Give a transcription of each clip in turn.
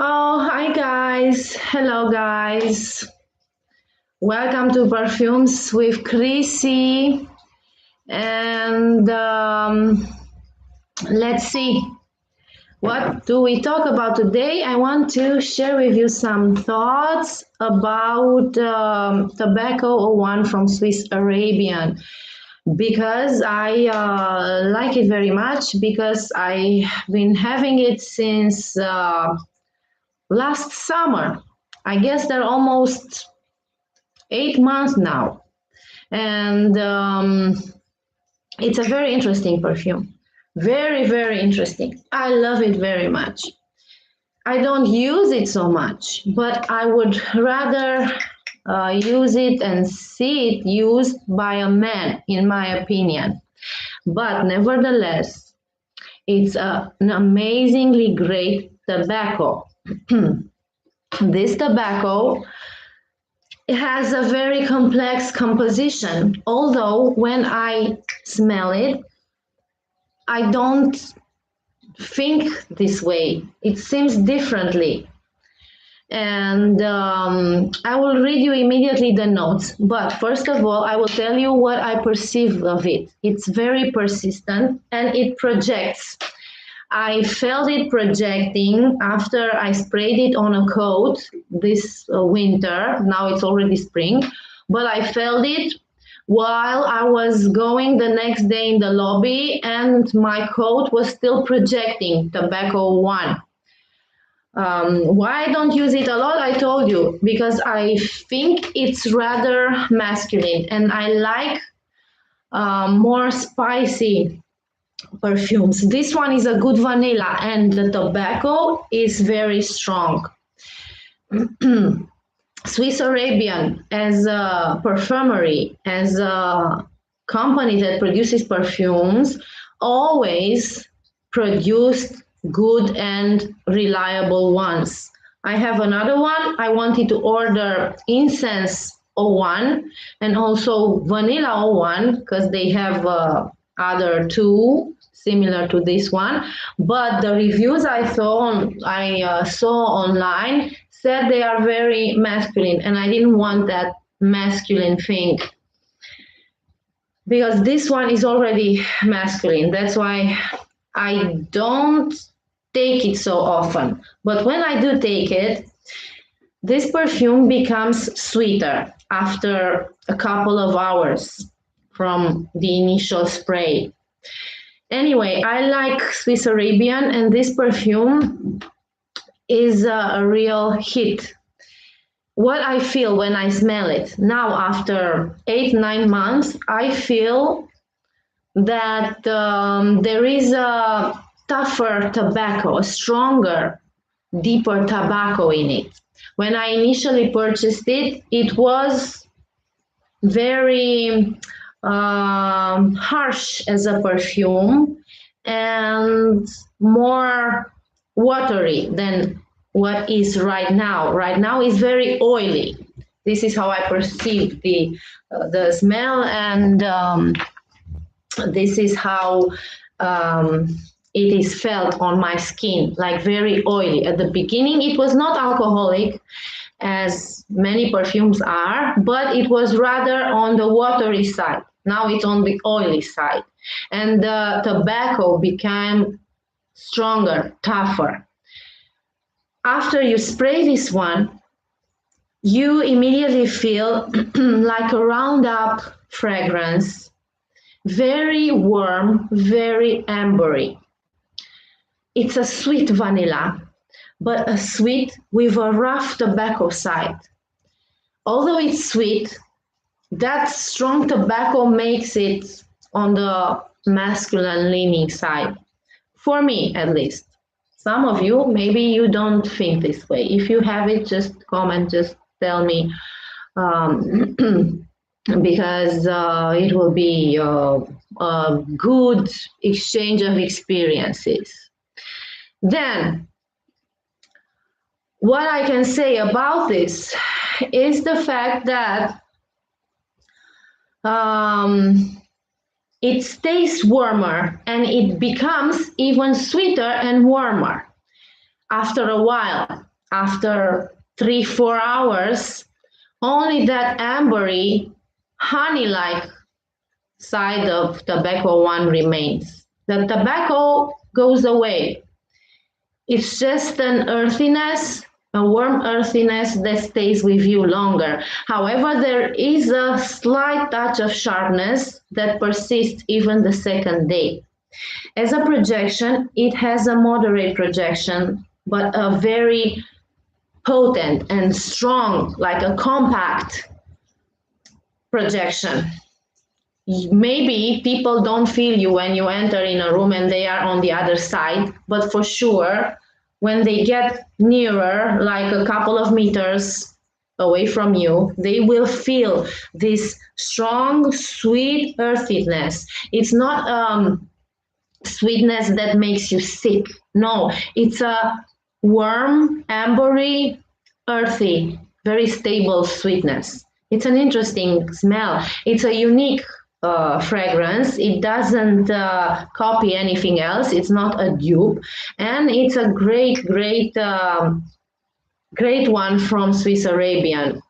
Oh, hi guys. Hello guys. Welcome to Perfumes with Chrissy. And let's see. What do we talk about today? I want to share with you some thoughts about Tobacco 01 from Swiss Arabian because I like it very much because I've been having it since last summer. I guess they're almost 8 months now, and it's a very interesting perfume. Very, very interesting. I love it very much. I don't use it so much, but I would rather use it and see it used by a man, in my opinion. But nevertheless, it's an amazingly great tobacco. This tobacco has a very complex composition, although when I smell it, I don't think this way. It seems differently. And I will read you immediately the notes. But first of all, I will tell you what I perceive of it. It's very persistent and it projects. I felt it projecting after I sprayed it on a coat this winter. Now it's already spring, but I felt it while I was going the next day in the lobby and my coat was still projecting Tobacco 1. Why I don't use it a lot, I told you, because I think it's rather masculine and I like more spicy perfumes. This one is a good vanilla and the tobacco is very strong. Swiss Arabian as a perfumery, as a company that produces perfumes, always produced good and reliable ones. I have another one. I wanted to order incense 01 and also vanilla 01 because they have other two similar to this one, but the reviews I saw online said they are very masculine, and I didn't want that masculine thing because this one is already masculine. That's why I don't take it so often. But when I do take it, this perfume becomes sweeter after a couple of hours from the initial spray. Anyway, I like Swiss Arabian, and this perfume is a real hit. What I feel when I smell it now, after 8, 9 months, I feel that there is a tougher tobacco, a stronger, deeper tobacco in it. When I initially purchased it, it was very harsh as a perfume and more watery than what is right now. Right now is very oily. This is how I perceive the smell, and this is how it is felt on my skin, like very oily. At the beginning, it was not alcoholic, as many perfumes are, but it was rather on the watery side. Now it's on the oily side. And the tobacco became stronger, tougher. After you spray this one, you immediately feel like a roundup fragrance, very warm, very ambery. It's a sweet vanilla, but a sweet with a rough tobacco side. Although it's sweet, that strong tobacco makes it on the masculine leaning side. For me, at least. Some of you, maybe you don't think this way. If you have it, just comment, just tell me, because it will be a good exchange of experiences. Then, what I can say about this is the fact that it stays warmer and it becomes even sweeter and warmer after a while. after 3-4 hours, only that ambery, honey-like side of tobacco one remains. The tobacco goes away. It's just an earthiness, a warm earthiness that stays with you longer. However, there is a slight touch of sharpness that persists even the second day. As a projection, it has a moderate projection, but a very potent and strong, like a compact projection. Maybe people don't feel you when you enter in a room and they are on the other side, but for sure, when they get nearer, like a couple of meters away from you, they will feel this strong, sweet earthiness. It's not sweetness that makes you sick. No, it's a warm, ambery, earthy, very stable sweetness. It's an interesting smell. It's a unique fragrance. It doesn't copy anything else. It's not a dupe, and it's a great, great one from Swiss Arabian.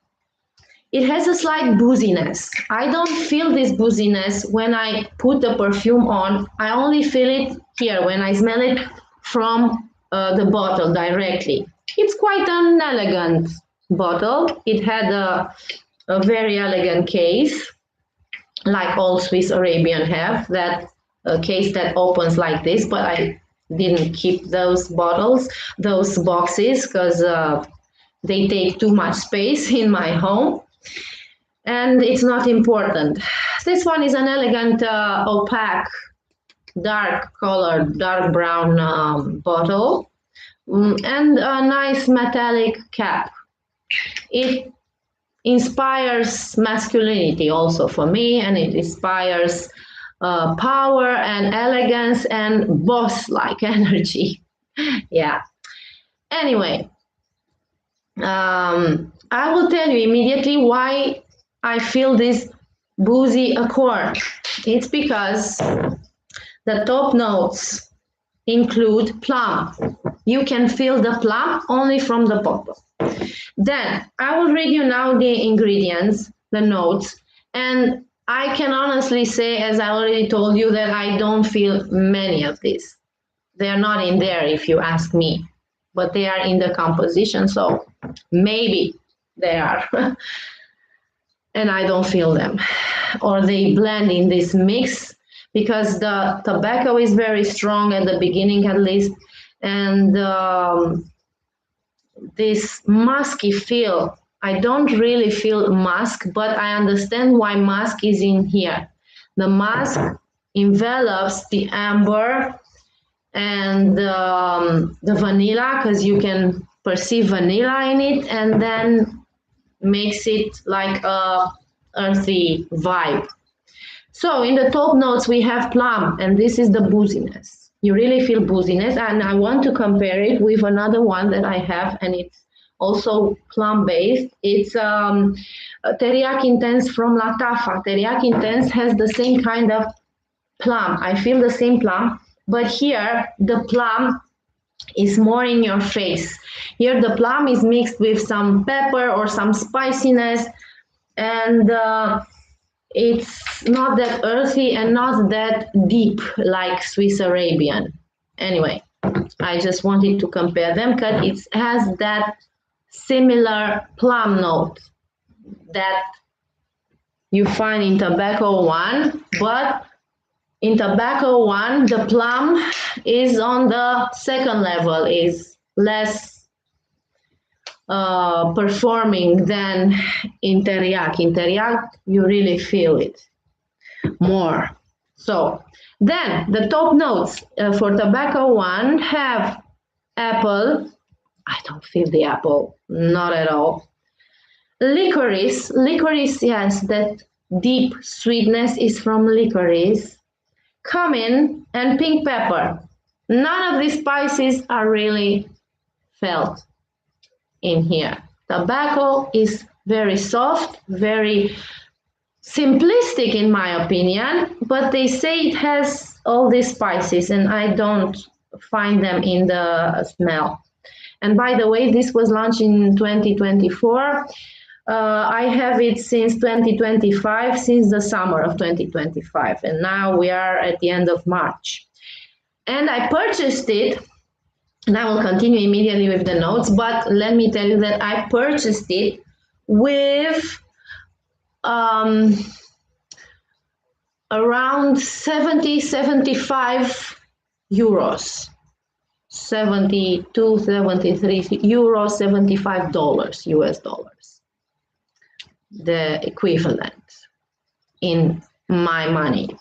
It has a slight booziness. I don't feel this booziness when I put the perfume on. I only feel it here when I smell it from the bottle directly. It's quite an elegant bottle. It had a very elegant case, like all Swiss Arabian have, that case that opens like this, but I didn't keep those bottles, those boxes, because they take too much space in my home, and it's not important. This one is an elegant, opaque, dark colored, dark brown bottle, and a nice metallic cap. It inspires masculinity also for me, and it inspires power and elegance and boss-like energy. Yeah. Anyway, I will tell you immediately why I feel this boozy accord. It's because the top notes include plum. You can feel the plum only from the bottle. Then I will read you now the ingredients, the notes, and I can honestly say, as I already told you, that I don't feel many of these. They are not in there if you ask me, but they are in the composition, so maybe they are. And I don't feel them. Or they blend in this mix because the tobacco is very strong at the beginning at least, and this musky feel. I don't really feel musk, but I understand why musk is in here. The musk envelops the amber and the vanilla, because you can perceive vanilla in it, and then makes it like a earthy vibe. So in the top notes we have plum, and this is the booziness. You really feel booziness, and I want to compare it with another one that I have, and it's also plum based. It's Teriyaki Intense from Latafa. Teriyaki Intense has the same kind of plum. I feel the same plum, but here the plum is more in your face. Here the plum is mixed with some pepper or some spiciness, and it's not that earthy and not that deep like Swiss Arabian. Anyway, I just wanted to compare them because it has that similar plum note that you find in tobacco one, but in tobacco one, the plum is on the second level, is less performing than in teriyaki. In teriyaki, you really feel it more. So then the top notes for tobacco one have apple. I don't feel the apple, not at all. Licorice, yes, that deep sweetness is from licorice. Cumin and pink pepper. None of these spices are really felt in here. Tobacco is very soft, very simplistic in my opinion, but they say it has all these spices and I don't find them in the smell. And by the way, this was launched in 2024. I have it since 2025, since the summer of 2025, and now we are at the end of March. And I purchased it, and I will continue immediately with the notes, but let me tell you that I purchased it with around 75 euros. 72, 73 euros, $75 US dollars. The equivalent in my money.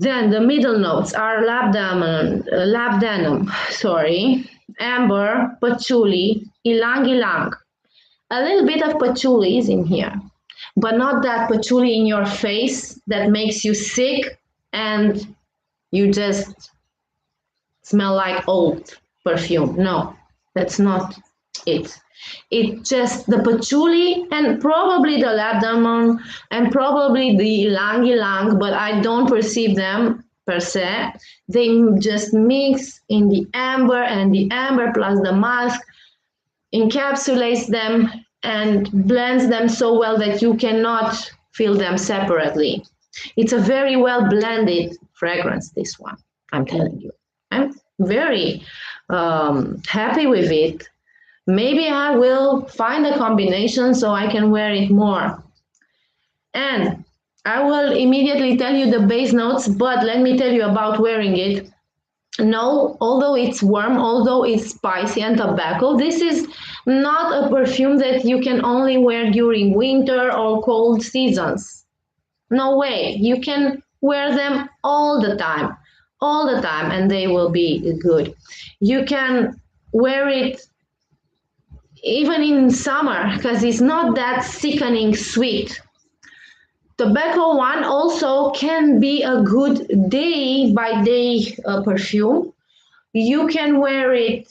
Then the middle notes are labdanum, amber, patchouli, ylang ylang. A little bit of patchouli is in here, but not that patchouli in your face that makes you sick and you just smell like old perfume. No, that's not it. It's just the patchouli and probably the labdanum and probably the ylang ylang, but I don't perceive them per se. They just mix in the amber, and the amber plus the musk encapsulates them and blends them so well that you cannot feel them separately. It's a very well blended fragrance, this one, I'm telling you. I'm very happy with it. Maybe I will find a combination so I can wear it more. And I will immediately tell you the base notes, but let me tell you about wearing it. No, although it's warm, although it's spicy and tobacco, this is not a perfume that you can only wear during winter or cold seasons. No way. You can wear them all the time, and they will be good. You can wear it even in summer because it's not that sickening sweet. Tobacco one also can be a good day by day perfume. You can wear it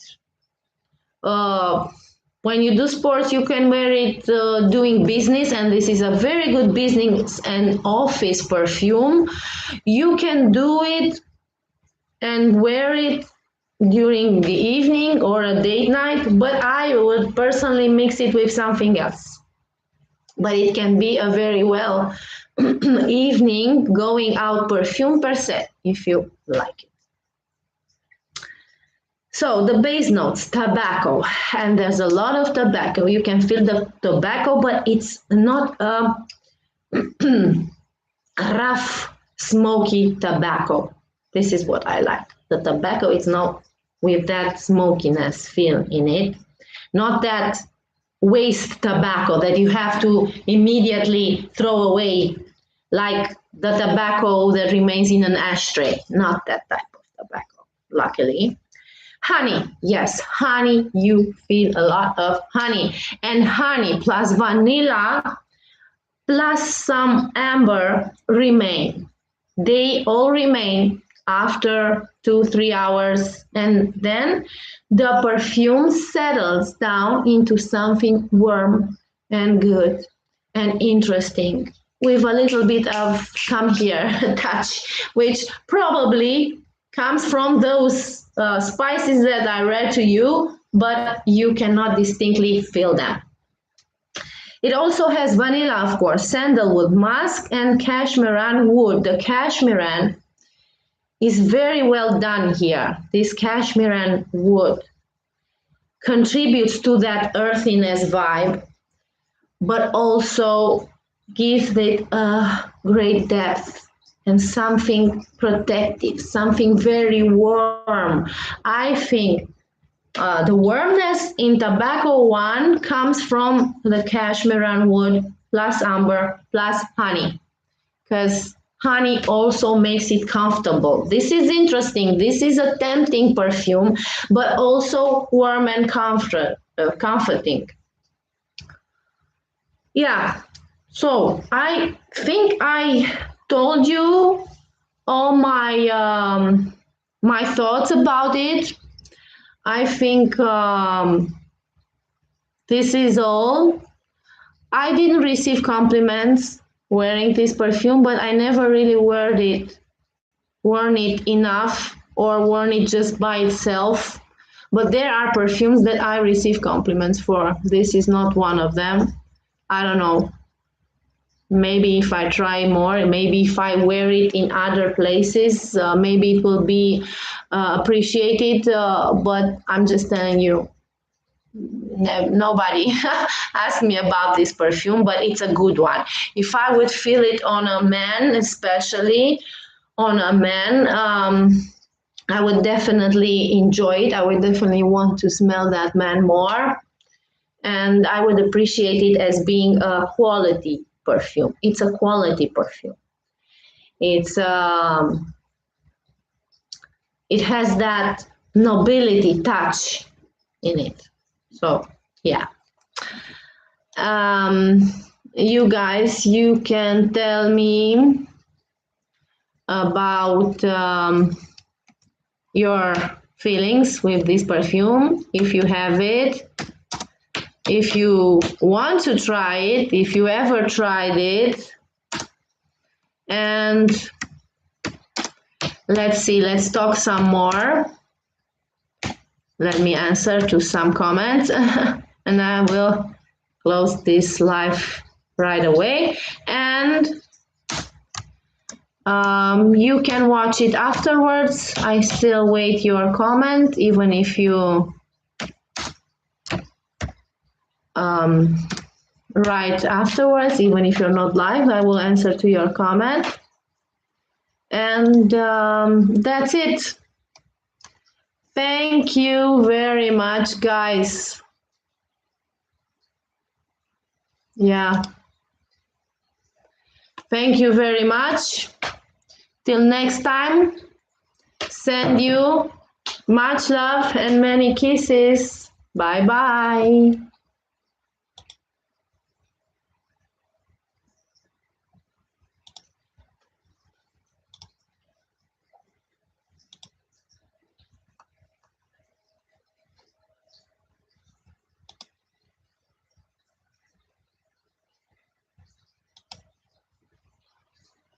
when you do sports, you can wear it doing business, and this is a very good business and office perfume. You can do it and wear it during the evening or a date night, but I would personally mix it with something else. But it can be a very well evening going out perfume per se, if you like it. So the base notes, tobacco, and there's a lot of tobacco. You can feel the tobacco, but it's not a rough, smoky tobacco. This is what I like. The tobacco is not with that smokiness feel in it, not that waste tobacco that you have to immediately throw away, like the tobacco that remains in an ashtray. Not that type of tobacco, luckily. Honey, yes, honey, you feel a lot of honey. And honey plus vanilla plus some amber remain. They all remain after 2-3 hours, and then the perfume settles down into something warm and good and interesting with a little bit of come here touch, which probably comes from those spices that I read to you, but you cannot distinctly feel them. It also has vanilla, of course, sandalwood, musk, and cashmeran wood. The cashmeran is very well done here. This cashmeran wood contributes to that earthiness vibe, but also gives it a great depth and something protective, something very warm. I think the warmness in tobacco one comes from the cashmeran wood plus amber plus honey, because honey also makes it comfortable. This is interesting. This is a tempting perfume, but also warm and comforting. Yeah, so I think I told you all my my thoughts about it. I think this is all. I didn't receive compliments wearing this perfume, but I never really worn it enough or worn it just by itself. But there are perfumes that I receive compliments for. This is not one of them. I don't know. Maybe if I try more, maybe if I wear it in other places, maybe it will be appreciated. But I'm just telling you, nobody asked me about this perfume, but it's a good one. If I would feel it on a man, especially on a man, I would definitely enjoy it. I would definitely want to smell that man more, and I would appreciate it as being a quality perfume. It's a quality perfume. It's it has that nobility touch in it. So yeah. You guys, you can tell me about your feelings with this perfume, if you have it, if you want to try it, if you ever tried it. And let's see, let's talk some more. Let me answer to some comments and I will close this live right away. And you can watch it afterwards. I still wait your comment, even if you write afterwards, even if you're not live, I will answer to your comment. And that's it. Thank you very much, guys. Yeah. Thank you very much. Till next time, send you much love and many kisses. Bye bye.